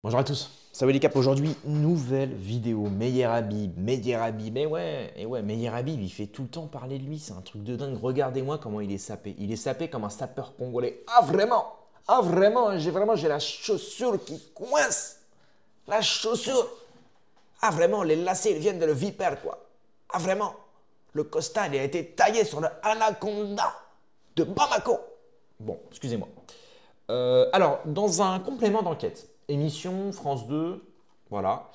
Bonjour à tous, c'est Willy Cap. Aujourd'hui, nouvelle vidéo. Meyer Habib, Meyer Habib, il fait tout le temps parler de lui, c'est un truc de dingue. Regardez-moi comment il est sapé. Il est sapé comme un sapeur congolais. Ah vraiment? Ah vraiment? J'ai la chaussure qui coince. La chaussure. Ah vraiment, les lacets, ils viennent de le vipère, quoi. Ah vraiment? Le costard, il a été taillé sur le anaconda de Bamako. Bon, excusez-moi. Alors, dans un complément d'enquête, émission France 2, voilà,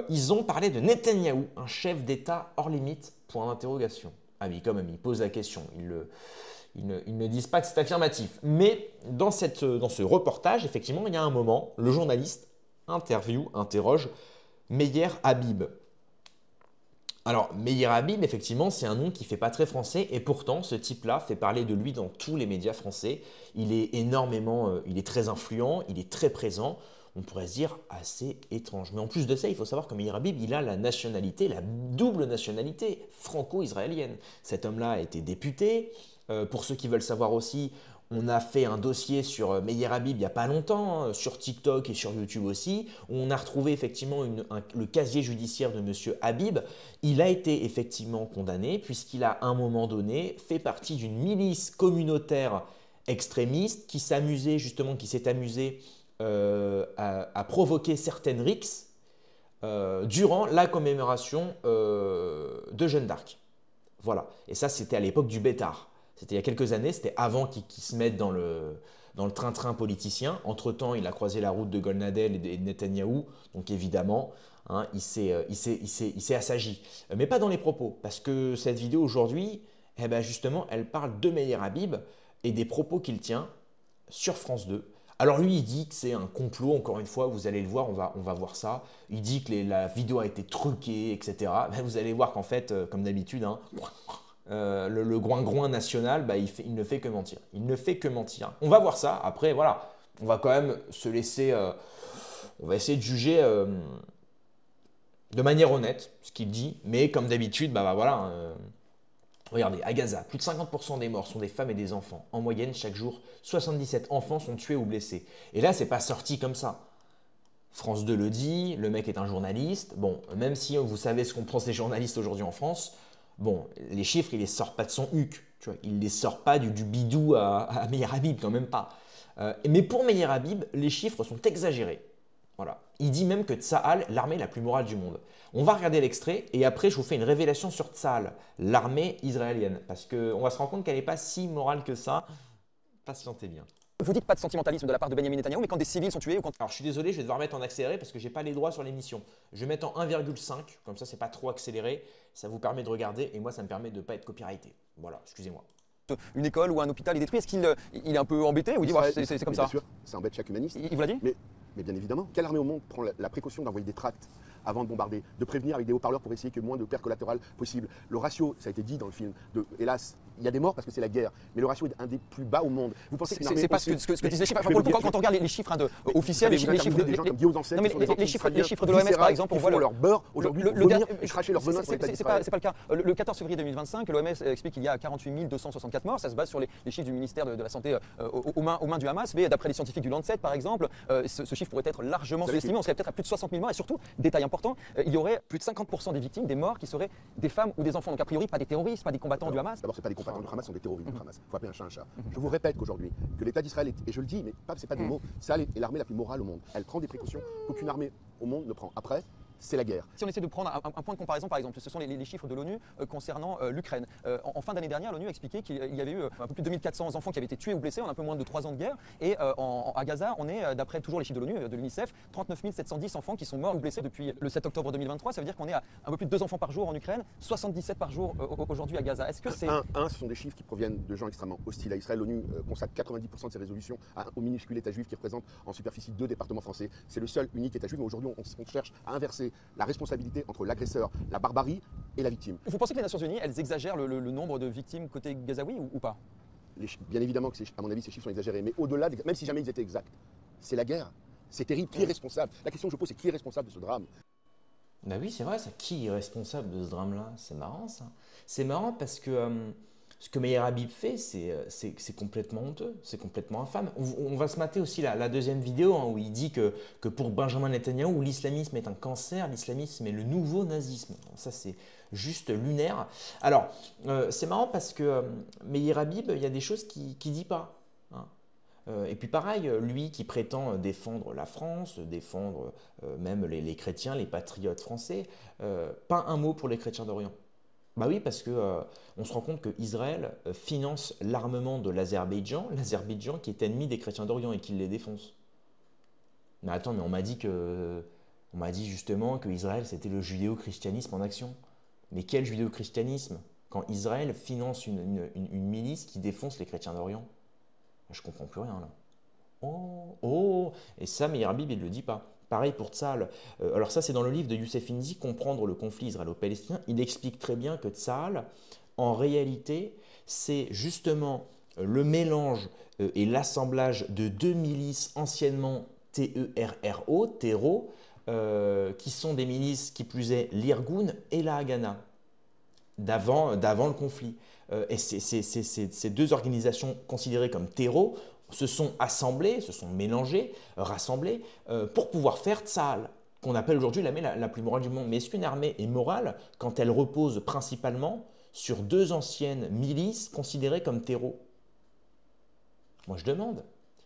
ils ont parlé de Netanyahou, un chef d'État hors limite, point d'interrogation. Ah oui, quand même, ils posent la question, ils ne disent pas que c'est affirmatif. Mais dans ce reportage, effectivement, il y a un moment, le journaliste interroge Meyer Habib. Alors, Meyer Habib, effectivement, c'est un nom qui ne fait pas très français et pourtant, ce type-là fait parler de lui dans tous les médias français. Il est il est très influent, il est très présent. On pourrait se dire assez étrange. Mais en plus de ça, il faut savoir que Meyer Habib, il a la nationalité, la double nationalité franco-israélienne. Cet homme-là a été député. Pour ceux qui veulent savoir aussi, on a fait un dossier sur Meyer Habib il n'y a pas longtemps, hein, sur TikTok et sur YouTube aussi, où on a retrouvé effectivement le casier judiciaire de Monsieur Habib. Il a été effectivement condamné puisqu'il a à un moment donné fait partie d'une milice communautaire extrémiste qui s'amusait justement, qui s'est amusée à provoquer certaines rixes durant la commémoration de Jeanne d'Arc. Voilà. Et ça, c'était à l'époque du Bétard. C'était il y a quelques années, c'était avant qu'il se mette dans le train-train politicien. Entre-temps, il a croisé la route de Golnadel et de Netanyahou. Donc évidemment, hein, il s'est assagi. Mais pas dans les propos. Parce que cette vidéo aujourd'hui, eh ben justement, elle parle de Meyer Habib et des propos qu'il tient sur France 2. Alors lui, il dit que c'est un complot, encore une fois, vous allez le voir, on va voir ça. Il dit que la vidéo a été truquée, etc. Ben, vous allez voir qu'en fait, comme d'habitude, hein, le groin-groin national, bah, il ne fait que mentir. Il ne fait que mentir. On va voir ça. Après, voilà, on va quand même se laisser, on va essayer de juger de manière honnête ce qu'il dit. Mais comme d'habitude, voilà. Regardez, à Gaza, plus de 50% des morts sont des femmes et des enfants. En moyenne, chaque jour, 77 enfants sont tués ou blessés. Et là, c'est pas sorti comme ça. France 2 le dit, le mec est un journaliste. Bon, même si vous savez ce qu'on pense des journalistes aujourd'hui en France, bon, les chiffres, il les sort pas de son huc. Tu vois, il les sort pas du bidou à Meyer Habib, quand même pas. Mais pour Meyer Habib, les chiffres sont exagérés. Voilà. Il dit même que Tsahal, l'armée la plus morale du monde. On va regarder l'extrait et après je vous fais une révélation sur Tsahal, l'armée israélienne. Parce qu'on va se rendre compte qu'elle n'est pas si morale que ça. Patientez bien. Vous dites pas de sentimentalisme de la part de Benjamin Netanyahu, mais quand des civils sont tués ou quand... Alors je suis désolé, je vais devoir mettre en accéléré parce que j'ai pas les droits sur l'émission. Je vais mettre en 1,5, comme ça c'est pas trop accéléré. Ça vous permet de regarder et moi ça me permet de ne pas être copyrighté. Voilà, excusez-moi. une école ou un hôpital est détruit, est-ce qu'il est un peu embêté ou il dit ouais, c'est comme ça? Bien sûr, ça embête chaque humaniste. Il vous l'a dit? Mais bien évidemment, quelle armée au monde prend la précaution d'envoyer des tracts avant de bombarder, de prévenir avec des haut-parleurs pour essayer que moins de pertes collatérales possibles? Le ratio, ça a été dit dans le film, hélas, il y a des morts parce que c'est la guerre, mais le ratio est un des plus bas au monde. Vous pensez que c'est pas ce que disent les chiffres. Quand on regarde les chiffres officiels, les chiffres des gens comme Guillaume Zancet, les chiffres de l'OMS par exemple, on voit leur beurre aujourd'hui cracher leur venin sur l'État d'Israël. C'est pas le cas. Le 14 février 2025, l'OMS explique qu'il y a 48 264 morts. Ça se base sur les chiffres du ministère de la Santé aux mains du Hamas. Mais d'après les scientifiques du Lancet, par exemple, ce chiffre pourrait être largement sous-estimé. On serait peut-être à plus de 60 000 morts. Et surtout, détail important, il y aurait plus de 50% des victimes, des morts, qui seraient des femmes ou des enfants. Donc a priori, pas des terroristes, pas des combattants du Hamas. D'abord, c'est pas des combattants du Hamas, ce sont des terroristes du Hamas. Il faut appeler un chat un chat. Je vous répète qu'aujourd'hui, que l'État d'Israël est, et je le dis, mais c'est pas des mots, ça est l'armée la plus morale au monde. Elle prend des précautions qu'aucune armée au monde ne prend. Après, c'est la guerre. Si on essaie de prendre un point de comparaison, par exemple, ce sont les chiffres de l'ONU concernant l'Ukraine. En fin d'année dernière, l'ONU a expliqué qu'il y avait eu un peu plus de 2400 enfants qui avaient été tués ou blessés en un peu moins de 3 ans de guerre. Et à Gaza, on est, d'après toujours les chiffres de l'ONU, de l'UNICEF, 39 710 enfants qui sont morts ou blessés depuis le 7 octobre 2023. Ça veut dire qu'on est à un peu plus de 2 enfants par jour en Ukraine, 77 par jour aujourd'hui à Gaza. Est-ce que c'est... Ce sont des chiffres qui proviennent de gens extrêmement hostiles à Israël. L'ONU consacre 90% de ses résolutions au minuscule État juif qui représente en superficie 2 départements français. C'est le seul unique État juif. Mais aujourd'hui, on cherche à inverser la responsabilité entre l'agresseur, la barbarie et la victime. Vous pensez que les Nations Unies, elles exagèrent le nombre de victimes côté gazaoui ou pas? Bien évidemment que, à mon avis, ces chiffres sont exagérés. Mais au-delà, même si jamais ils étaient exacts, c'est la guerre. C'est terrible. Qui est responsable? La question que je pose, c'est qui est responsable de ce drame? Bah oui, c'est vrai, ça. Qui est responsable de ce drame-là? C'est marrant, ça. C'est marrant parce que Ce que Meir Habib fait, c'est complètement honteux, c'est complètement infâme. On va se mater aussi la deuxième vidéo hein, où il dit que pour Benjamin Netanyahou, l'islamisme est un cancer, l'islamisme est le nouveau nazisme. Ça, c'est juste lunaire. Alors, c'est marrant parce que Meir Habib, il y a des choses qu'il ne dit pas. Hein. Et puis pareil, lui qui prétend défendre la France, défendre même les chrétiens, les patriotes français, pas un mot pour les chrétiens d'Orient. Bah oui, parce que on se rend compte que Israël finance l'armement de l'Azerbaïdjan qui est ennemi des chrétiens d'Orient et qui les défonce. Mais attends, mais on m'a dit justement que Israël c'était le judéo-christianisme en action. Mais quel judéo-christianisme quand Israël finance une milice qui défonce les chrétiens d'Orient? Je comprends plus rien là. Oh, et ça, Meir Habib, il ne le dit pas. Pareil pour Tzahal. Alors ça, c'est dans le livre de Youssef Indy, Comprendre le conflit israélo-palestinien. Il explique très bien que Tzahal, en réalité, c'est justement le mélange et l'assemblage de deux milices anciennement TERRO, qui sont des milices, qui plus est, l'Irgun et la Haganah, d'avant le conflit. Et ces deux organisations considérées comme terreaux se sont assemblés, se sont mélangés, rassemblés pour pouvoir faire Tzahal, qu'on appelle aujourd'hui l'armée la plus morale du monde. Mais est-ce qu'une armée est morale quand elle repose principalement sur deux anciennes milices considérées comme terreaux? Moi je demande.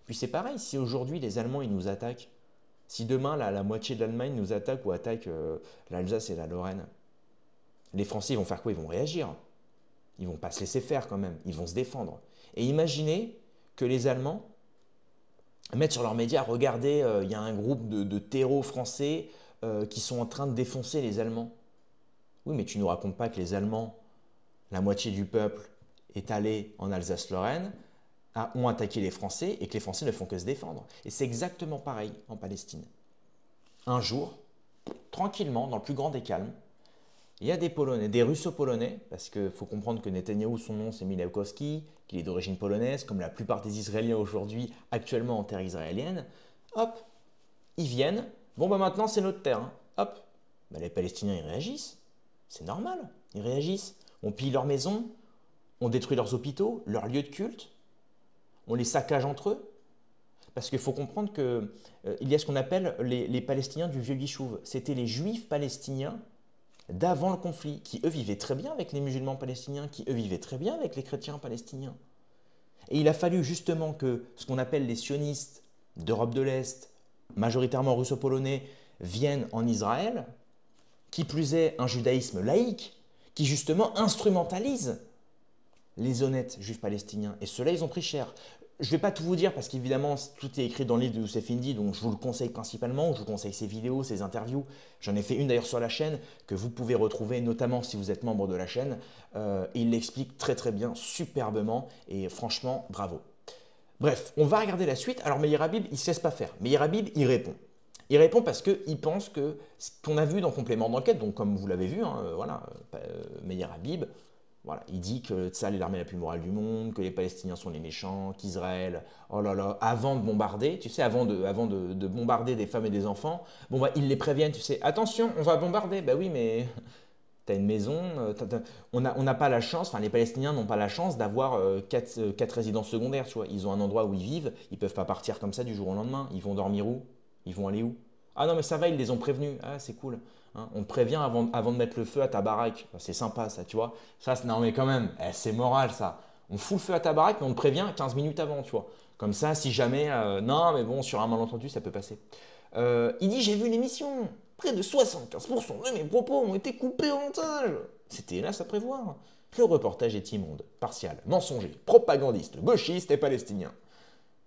Puis c'est pareil, si aujourd'hui les Allemands ils nous attaquent, si demain la moitié de l'Allemagne nous attaque ou attaque l'Alsace et la Lorraine, les Français ils vont faire quoi? Ils vont réagir. Ils ne vont pas se laisser faire quand même, ils vont se défendre. Et imaginez que les Allemands mettent sur leurs médias, regardez, il y a un groupe de terreaux français qui sont en train de défoncer les Allemands. Oui, mais tu ne nous racontes pas que les Allemands, la moitié du peuple est allé en Alsace-Lorraine, ont attaqué les Français et que les Français ne font que se défendre. Et c'est exactement pareil en Palestine. Un jour, tranquillement, dans le plus grand des calmes, il y a des Polonais, des Russo-Polonais, parce qu'il faut comprendre que Netanyahou, son nom c'est Milewkowski, qu'il est d'origine polonaise, comme la plupart des Israéliens aujourd'hui, actuellement en terre israélienne. Hop, ils viennent, bon bah maintenant c'est notre terre, hein. Hop, bah, les Palestiniens ils réagissent, c'est normal, ils réagissent. On pille leurs maisons, on détruit leurs hôpitaux, leurs lieux de culte, on les saccage entre eux. Parce qu'il faut comprendre qu'il y a ce qu'on appelle les Palestiniens du vieux Yishuv. C'était les Juifs palestiniens d'avant le conflit, qui eux vivaient très bien avec les musulmans palestiniens, qui eux vivaient très bien avec les chrétiens palestiniens. Et il a fallu justement que ce qu'on appelle les sionistes d'Europe de l'Est, majoritairement russo-polonais, viennent en Israël, qui plus est un judaïsme laïque, qui justement instrumentalise les honnêtes juifs palestiniens. Et ceux-là, ils ont pris cher. Je ne vais pas tout vous dire parce qu'évidemment, tout est écrit dans le livre de Youssef Indy, donc je vous le conseille principalement, je vous conseille ses vidéos, ses interviews. J'en ai fait une d'ailleurs sur la chaîne que vous pouvez retrouver, notamment si vous êtes membre de la chaîne. Il l'explique très très bien, superbement, et franchement, bravo. Bref, on va regarder la suite. Alors Meir Habib, il ne se laisse pas faire. Meir Habib, il répond. Il répond parce qu'il pense que ce qu'on a vu dans Complément d'enquête, donc comme vous l'avez vu, hein, voilà, Meir Habib, voilà, il dit que Tzahal est l'armée la plus morale du monde, que les Palestiniens sont les méchants, qu'Israël, oh là là, avant de bombarder, tu sais, avant de bombarder des femmes et des enfants, bon bah, ils les préviennent, tu sais, attention, on va bombarder, bah oui, mais t'as une maison, on n'a pas la chance, enfin les Palestiniens n'ont pas la chance d'avoir quatre résidences secondaires, tu vois, ils ont un endroit où ils vivent, ils peuvent pas partir comme ça du jour au lendemain, ils vont dormir où? Ils vont aller où? Ah non mais ça va, ils les ont prévenus, ah c'est cool. Hein, on te prévient avant de mettre le feu à ta baraque. C'est sympa ça, tu vois. Ça, non mais quand même, c'est moral ça. On fout le feu à ta baraque, mais on te prévient 15 minutes avant, tu vois. Comme ça, si jamais, non mais bon, sur un malentendu, ça peut passer. Il dit, j'ai vu l'émission. Près de 75% de mes propos ont été coupés au montage. C'était hélas à prévoir. Le reportage est immonde, partial, mensonger, propagandiste, gauchiste et palestinien.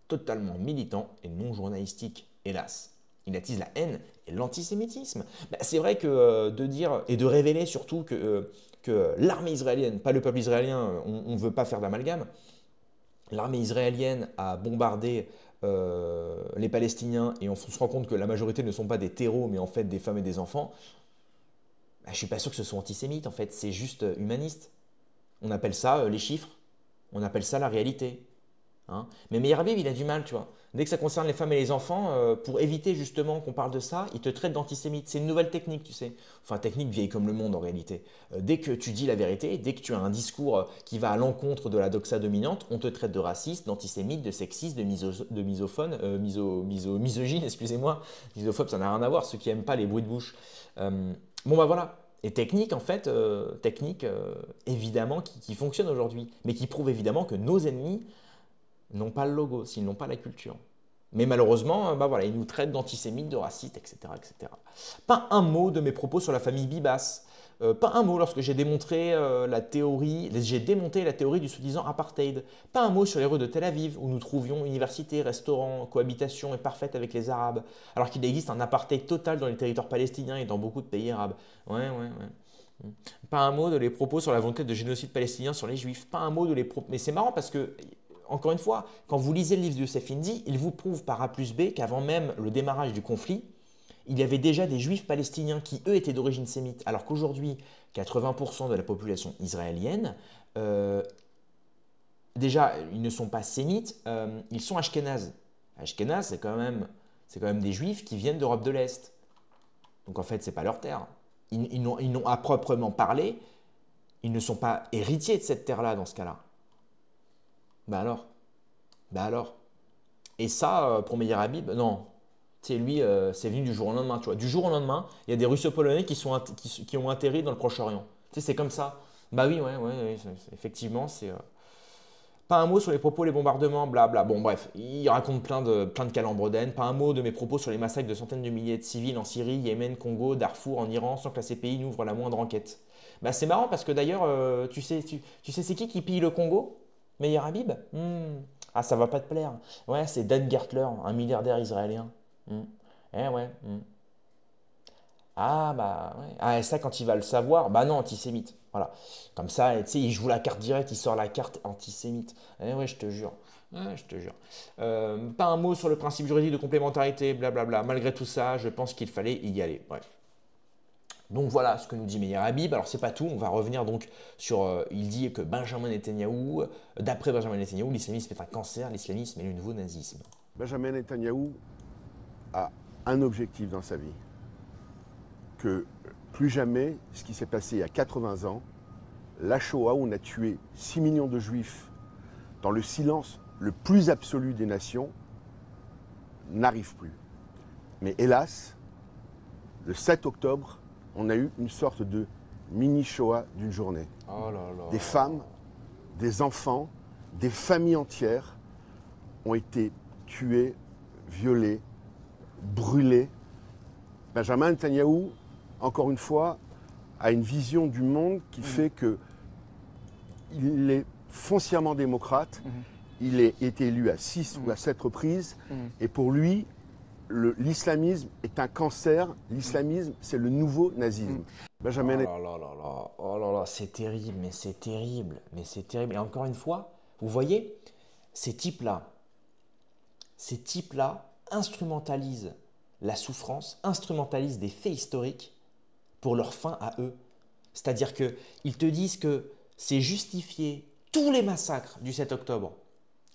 Totalement militant et non journalistique, hélas. Il attise la haine et l'antisémitisme. Bah, c'est vrai que de dire et de révéler surtout que l'armée israélienne, pas le peuple israélien, on ne veut pas faire d'amalgame, l'armée israélienne a bombardé les Palestiniens et on se rend compte que la majorité ne sont pas des terreaux mais en fait des femmes et des enfants, bah, je ne suis pas sûr que ce soit antisémite en fait, c'est juste humaniste. On appelle ça les chiffres, on appelle ça la réalité. Hein, mais Meir Habib, il a du mal, tu vois. Dès que ça concerne les femmes et les enfants, pour éviter justement qu'on parle de ça, ils te traitent d'antisémite. C'est une nouvelle technique, tu sais. Enfin, technique vieille comme le monde en réalité. Dès que tu dis la vérité, dès que tu as un discours qui va à l'encontre de la doxa dominante, on te traite de raciste, d'antisémite, de sexiste, de misophone, misogyne, excusez-moi. Misophobe, ça n'a rien à voir, ceux qui n'aiment pas les bruits de bouche. Bon, bah voilà. Et technique, en fait, évidemment, qui fonctionne aujourd'hui, mais qui prouve évidemment que nos ennemis n'ont pas le logo, s'ils n'ont pas la culture. Mais malheureusement, bah voilà, ils nous traitent d'antisémites, de racistes, etc., etc. Pas un mot de mes propos sur la famille Bibas. Pas un mot lorsque j'ai démonté la théorie du soi-disant apartheid. Pas un mot sur les rues de Tel Aviv, où nous trouvions universités, restaurants, cohabitation parfaite avec les Arabes, alors qu'il existe un apartheid total dans les territoires palestiniens et dans beaucoup de pays arabes. Ouais. Pas un mot de les propos sur la volonté de génocide palestinien sur les Juifs. Pas un mot de les propos. Mais c'est marrant parce que encore une fois, quand vous lisez le livre de Youssef Indy, il vous prouve par A plus B qu'avant même le démarrage du conflit, il y avait déjà des juifs palestiniens qui, eux, étaient d'origine sémite. Alors qu'aujourd'hui, 80% de la population israélienne, déjà, ils ne sont pas sémites, ils sont ashkénazes. Ashkénazes, c'est quand même des juifs qui viennent d'Europe de l'Est. Donc en fait, ce n'est pas leur terre. Ils n'ont à proprement parler, ils ne sont pas héritiers de cette terre-là dans ce cas-là. Bah alors. Et ça, pour Meir Habib, non. Tu sais, lui, c'est venu du jour au lendemain. Tu vois. Du jour au lendemain, il y a des Russo-Polonais qui ont atterri dans le Proche-Orient. Tu sais, c'est comme ça. Bah oui, effectivement, c'est… Pas un mot sur les propos, les bombardements, blabla. Bon, bref, il raconte plein de calembredaines. Pas un mot de mes propos sur les massacres de centaines de milliers de civils en Syrie, Yémen, Congo, Darfour, en Iran, sans que la CPI n'ouvre la moindre enquête. Bah c'est marrant parce que d'ailleurs, tu sais c'est qui pille le Congo? Meir Habib? Ah, ça va pas te plaire. Ouais, c'est Dan Gertler, un milliardaire israélien. Eh ouais. Ah, bah ouais. Ah, et ça, quand il va le savoir, bah non, antisémite. Voilà. Comme ça, tu sais, il joue la carte directe, il sort la carte antisémite. Eh ouais, je te jure. Ouais, je te jure. Pas un mot sur le principe juridique de complémentarité, blablabla. Malgré tout ça, je pense qu'il fallait y aller. Bref. Donc voilà ce que nous dit Meir Habib. Alors c'est pas tout, on va revenir donc sur, il dit que Benjamin Netanyahou, d'après Benjamin Netanyahou, l'islamisme est un cancer, l'islamisme est le nouveau nazisme. Benjamin Netanyahou a un objectif dans sa vie, que plus jamais ce qui s'est passé il y a 80 ans, la Shoah où on a tué 6 millions de juifs dans le silence le plus absolu des nations, n'arrive plus. Mais hélas, le 7 octobre, on a eu une sorte de mini-Shoah d'une journée. Oh là là. Des femmes, des enfants, des familles entières ont été tuées, violées, brûlées. Benjamin Netanyahou, encore une fois, a une vision du monde qui fait que il est foncièrement démocrate. Il a été élu à 6 ou à 7 reprises. Et pour lui, l'islamisme est un cancer. L'islamisme, c'est le nouveau nazisme. Benjamin Oh là là, c'est terrible, mais c'est terrible, Et encore une fois, vous voyez, ces types-là instrumentalisent la souffrance, instrumentalisent des faits historiques pour leur fin à eux. C'est-à-dire qu'ils te disent que c'est justifié tous les massacres du 7 octobre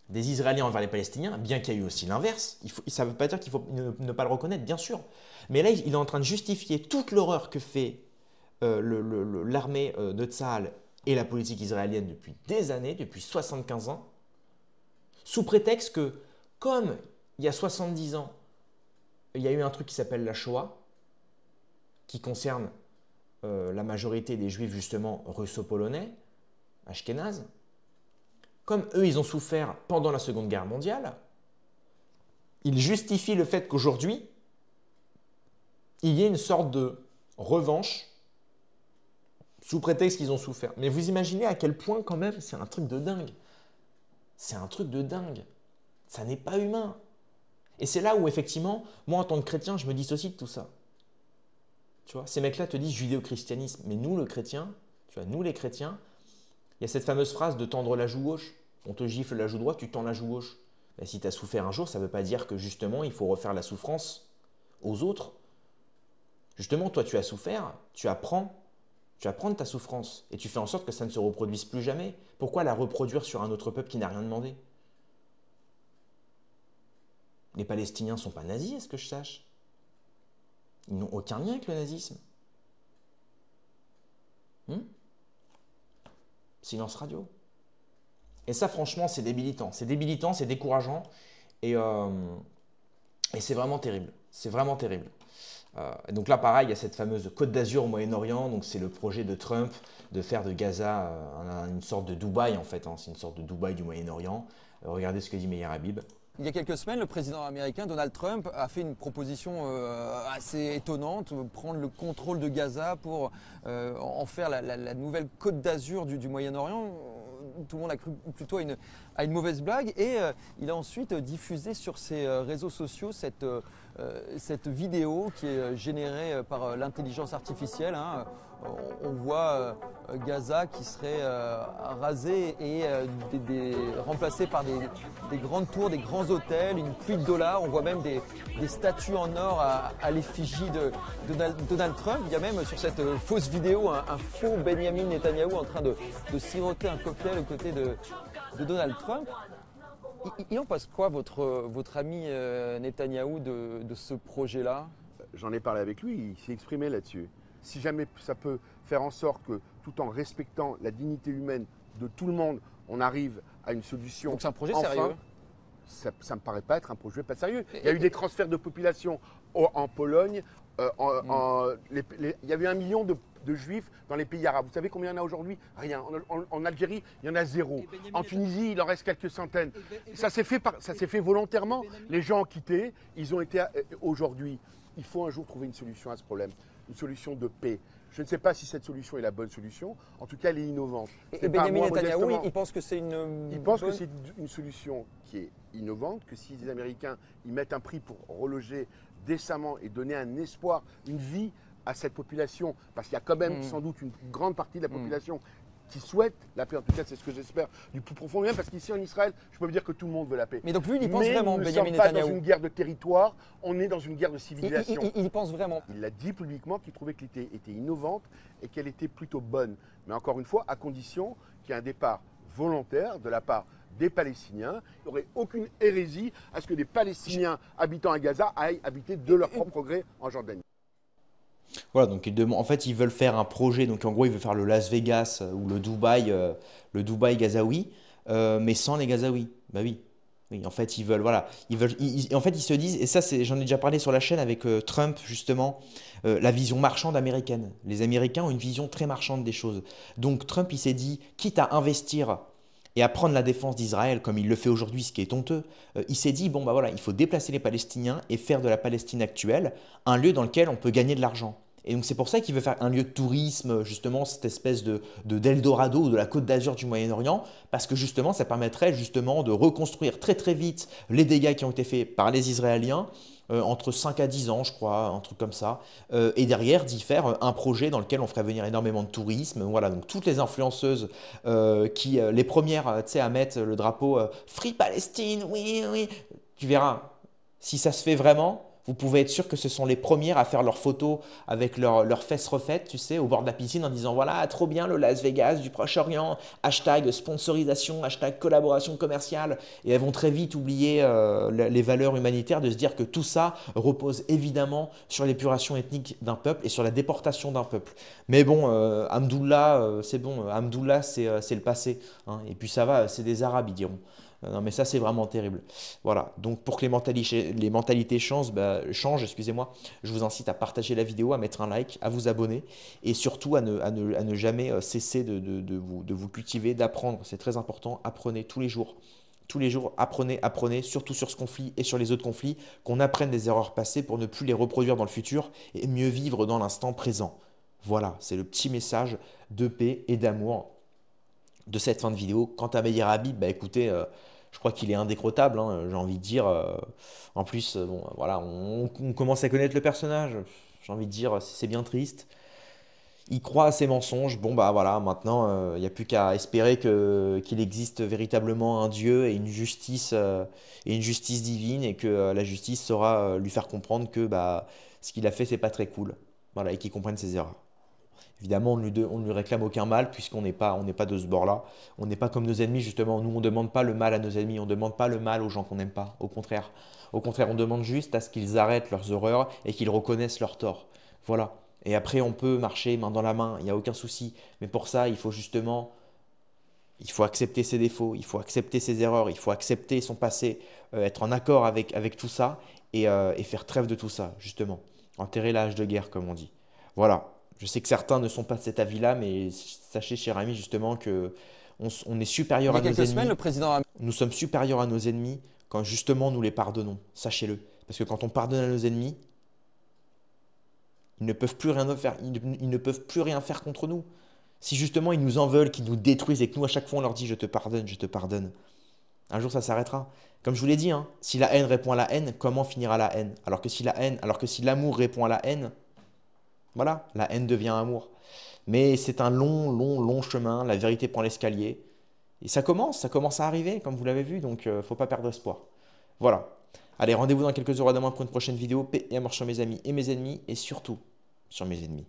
des Israéliens envers les Palestiniens, bien qu'il y ait eu aussi l'inverse. Ça ne veut pas dire qu'il faut ne pas le reconnaître, bien sûr. Mais là, il est en train de justifier toute l'horreur que fait l'armée de Tsahal et la politique israélienne depuis des années, depuis 75 ans, sous prétexte que, comme il y a 70 ans, il y a eu un truc qui s'appelle la Shoah, qui concerne la majorité des juifs justement russo-polonais, ashkénazes. Comme eux, ils ont souffert pendant la Seconde Guerre mondiale, ils justifient le fait qu'aujourd'hui, il y ait une sorte de revanche sous prétexte qu'ils ont souffert. Mais vous imaginez à quel point quand même, c'est un truc de dingue. C'est un truc de dingue. Ça n'est pas humain. Et c'est là où effectivement, moi en tant que chrétien, je me dissocie de tout ça. Tu vois, ces mecs-là te disent judéo-christianisme, mais nous, le chrétien, tu vois, nous les chrétiens, il y a cette fameuse phrase de tendre la joue gauche. On te gifle la joue droite, tu tends la joue gauche. Et si tu as souffert un jour, ça ne veut pas dire que justement, il faut refaire la souffrance aux autres. Justement, toi, tu as souffert, tu apprends de ta souffrance et tu fais en sorte que ça ne se reproduise plus jamais. Pourquoi la reproduire sur un autre peuple qui n'a rien demandé? Les Palestiniens ne sont pas nazis, à ce que je sache. Ils n'ont aucun lien avec le nazisme. Silence radio. Et ça, franchement, c'est débilitant. C'est débilitant, c'est décourageant. Et c'est vraiment terrible. C'est vraiment terrible. Et donc là, pareil, il y a cette fameuse Côte d'Azur au Moyen-Orient. Donc c'est le projet de Trump de faire de Gaza une sorte de Dubaï, en fait. C'est une sorte de Dubaï du Moyen-Orient. Regardez ce que dit Meir Habib. Il y a quelques semaines, le président américain Donald Trump a fait une proposition assez étonnante, prendre le contrôle de Gaza pour en faire la nouvelle Côte d'Azur du Moyen-Orient. Tout le monde a cru plutôt à une mauvaise blague et il a ensuite diffusé sur ses réseaux sociaux cette vidéo qui est générée par l'intelligence artificielle. On voit Gaza qui serait rasé et remplacé par des grandes tours, des grands hôtels, une pluie de dollars. On voit même des statues en or à l'effigie de Donald Trump. Il y a même sur cette fausse vidéo un faux Benjamin Netanyahou en train de siroter un cocktail aux côtés de Donald Trump. Il en passe quoi votre ami Netanyahou de ce projet-là? J'en ai parlé avec lui, il s'est exprimé là-dessus. Si jamais ça peut faire en sorte que, tout en respectant la dignité humaine de tout le monde, on arrive à une solution. Donc c'est un projet enfin, sérieux? Ça ne me paraît pas être un projet pas sérieux. Il y a eu des transferts de population en Pologne. Il y avait 1 million de juifs dans les pays arabes. Vous savez combien il y en a aujourd'hui? Rien. En Algérie, il y en a 0. En Tunisie, il en reste quelques centaines. Ça s'est fait volontairement. Les gens ont quitté. Ils ont été aujourd'hui. Il faut un jour trouver une solution à ce problème. Une solution de paix. Je ne sais pas si cette solution est la bonne solution. En tout cas, elle est innovante. Et Benjamin Netanyahou, il pense que c'est une solution qui est innovante, que si les Américains y mettent un prix pour reloger décemment et donner un espoir, une vie à cette population, parce qu'il y a quand même sans doute une grande partie de la population qui souhaite la paix, en tout cas c'est ce que j'espère du plus profond bien, parce qu'ici en Israël, je peux vous dire que tout le monde veut la paix. Mais donc lui, il y pense vraiment, Benjamin Netanyahou. Nous ne sommes pas dans une guerre de territoire, on est dans une guerre de civilisation. Il y pense vraiment. Il l'a dit publiquement qu'il trouvait que l'idée était innovante et qu'elle était plutôt bonne. Mais encore une fois, à condition qu'il y ait un départ volontaire de la part des Palestiniens. Il n'y aurait aucune hérésie à ce que des Palestiniens habitant à Gaza aillent habiter de leur propre gré en Jordanie. Voilà, donc en fait, ils veulent faire un projet. Donc en gros, ils veulent faire le Las Vegas ou le Dubaï gazaoui, mais sans les Gazaouis. Bah oui. Oui, en fait, ils veulent, voilà, en fait, ils se disent, et ça, j'en ai déjà parlé sur la chaîne avec Trump, justement, la vision marchande américaine. Les Américains ont une vision très marchande des choses. Donc Trump, il s'est dit, quitte à investir et à prendre la défense d'Israël, comme il le fait aujourd'hui, ce qui est honteux, il s'est dit, bon, bah voilà, il faut déplacer les Palestiniens et faire de la Palestine actuelle un lieu dans lequel on peut gagner de l'argent. Et donc c'est pour ça qu'il veut faire un lieu de tourisme, justement, cette espèce d'Eldorado, de la Côte d'Azur du Moyen-Orient, parce que justement, ça permettrait justement de reconstruire très très vite les dégâts qui ont été faits par les Israéliens, entre 5 à 10 ans, je crois, un truc comme ça, et derrière d'y faire un projet dans lequel on ferait venir énormément de tourisme. Voilà, donc toutes les influenceuses les premières, tu sais, à mettre le drapeau Free Palestine, oui, oui, tu verras, si ça se fait vraiment. Vous pouvez être sûr que ce sont les premières à faire leurs photos avec leurs fesses refaites, tu sais, au bord de la piscine en disant voilà, trop bien le Las Vegas du Proche-Orient, hashtag sponsorisation, hashtag collaboration commerciale. Et elles vont très vite oublier les valeurs humanitaires, de se dire que tout ça repose évidemment sur l'épuration ethnique d'un peuple et sur la déportation d'un peuple. Mais bon, Hamdoullah, c'est bon, Hamdoullah, c'est le passé. Hein, et puis ça va, c'est des Arabes, ils diront. Non mais ça c'est vraiment terrible. Voilà, donc pour que les mentalités changent, excusez-moi, je vous incite à partager la vidéo, à mettre un like, à vous abonner et surtout à ne jamais cesser de vous cultiver, d'apprendre, c'est très important, apprenez tous les jours. Tous les jours, apprenez, surtout sur ce conflit et sur les autres conflits, qu'on apprenne des erreurs passées pour ne plus les reproduire dans le futur et mieux vivre dans l'instant présent. Voilà, c'est le petit message de paix et d'amour de cette fin de vidéo. Quant à Meir Habib, bah écoutez, je crois qu'il est indécrottable, hein, j'ai envie de dire. En plus, bon, voilà, on commence à connaître le personnage. J'ai envie de dire, c'est bien triste. Il croit à ses mensonges. Bon, bah voilà, maintenant, il n'y a plus qu'à espérer qu'il existe véritablement un Dieu et une justice divine et que la justice saura lui faire comprendre que bah, ce qu'il a fait, c'est pas très cool. Voilà, et qu'il comprenne ses erreurs. Évidemment, on ne lui réclame aucun mal puisqu'on n'est pas, de ce bord-là. On n'est pas comme nos ennemis, justement. Nous, on ne demande pas le mal à nos ennemis, on ne demande pas le mal aux gens qu'on n'aime pas. Au contraire. Au contraire, on demande juste à ce qu'ils arrêtent leurs horreurs et qu'ils reconnaissent leurs torts. Voilà. Et après, on peut marcher main dans la main, il n'y a aucun souci. Mais pour ça, il faut justement, il faut accepter ses défauts, il faut accepter ses erreurs, il faut accepter son passé, être en accord avec tout ça et faire trêve de tout ça, justement. Enterrer l'âge de guerre, comme on dit. Voilà. Je sais que certains ne sont pas de cet avis-là, mais sachez, cher ami, justement, que on est Il supérieur y à a nos quelques semaines, ennemis. le président Nous sommes supérieurs à nos ennemis quand justement nous les pardonnons. Sachez-le. Parce que quand on pardonne à nos ennemis, ils ne peuvent plus rien faire, ils ne peuvent plus rien faire contre nous. Si justement ils nous en veulent, qu'ils nous détruisent et que nous à chaque fois on leur dit je te pardonne, un jour ça s'arrêtera. Comme je vous l'ai dit, hein, si la haine répond à la haine, comment finira la haine? Alors que si l'amour répond à la haine, voilà, la haine devient amour. Mais c'est un long, long, long chemin, la vérité prend l'escalier. Et ça commence à arriver, comme vous l'avez vu, donc faut pas perdre espoir. Voilà. Allez, rendez-vous dans quelques heures à demain pour une prochaine vidéo. Paix et amour sur mes amis et mes ennemis, et surtout sur mes ennemis.